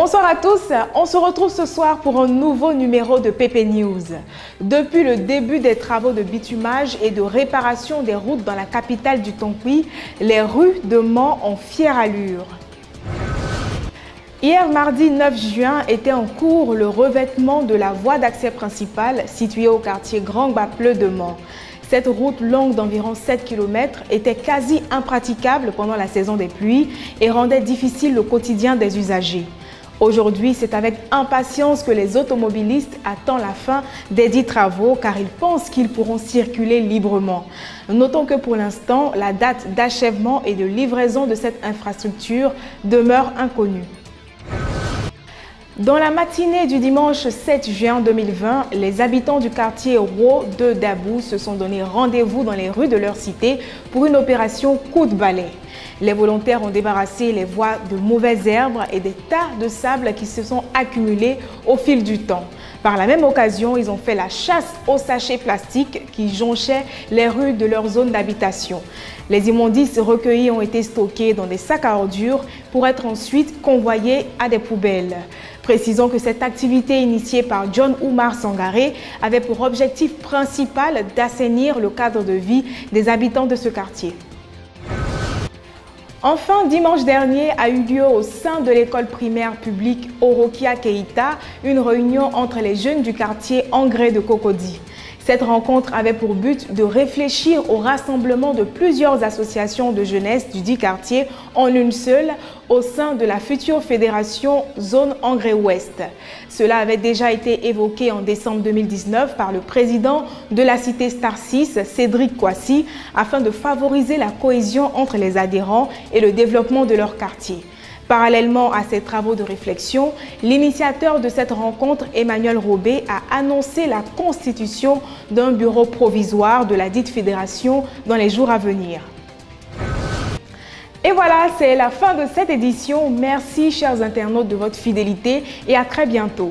Bonsoir à tous, on se retrouve ce soir pour un nouveau numéro de PP News. Depuis le début des travaux de bitumage et de réparation des routes dans la capitale du Tonkouy, les rues de Mans ont fière allure. Hier mardi 9 juin était en cours le revêtement de la voie d'accès principale située au quartier Grand Bapleu de Mans. Cette route longue d'environ 7 km était quasi impraticable pendant la saison des pluies et rendait difficile le quotidien des usagers. Aujourd'hui, c'est avec impatience que les automobilistes attendent la fin des dits travaux car ils pensent qu'ils pourront circuler librement. Notons que pour l'instant, la date d'achèvement et de livraison de cette infrastructure demeure inconnue. Dans la matinée du dimanche 7 juin 2020, les habitants du quartier Ro de Dabou se sont donné rendez-vous dans les rues de leur cité pour une opération coup de balai. Les volontaires ont débarrassé les voies de mauvaises herbes et des tas de sable qui se sont accumulés au fil du temps. Par la même occasion, ils ont fait la chasse aux sachets plastiques qui jonchaient les rues de leur zone d'habitation. Les immondices recueillis ont été stockés dans des sacs à ordures pour être ensuite convoyés à des poubelles. Précisons que cette activité initiée par John Oumar Sangaré avait pour objectif principal d'assainir le cadre de vie des habitants de ce quartier. Enfin, dimanche dernier a eu lieu au sein de l'école primaire publique Orokia Keita une réunion entre les jeunes du quartier Engrais de Cocody. Cette rencontre avait pour but de réfléchir au rassemblement de plusieurs associations de jeunesse du dit quartier en une seule au sein de la future fédération Zone Engrais Ouest. Cela avait déjà été évoqué en décembre 2019 par le président de la cité Star 6, Cédric Kouassi, afin de favoriser la cohésion entre les adhérents et le développement de leur quartier. Parallèlement à ces travaux de réflexion, l'initiateur de cette rencontre, Emmanuel Robé, a annoncé la constitution d'un bureau provisoire de la dite fédération dans les jours à venir. Et voilà, c'est la fin de cette édition. Merci chers internautes de votre fidélité et à très bientôt.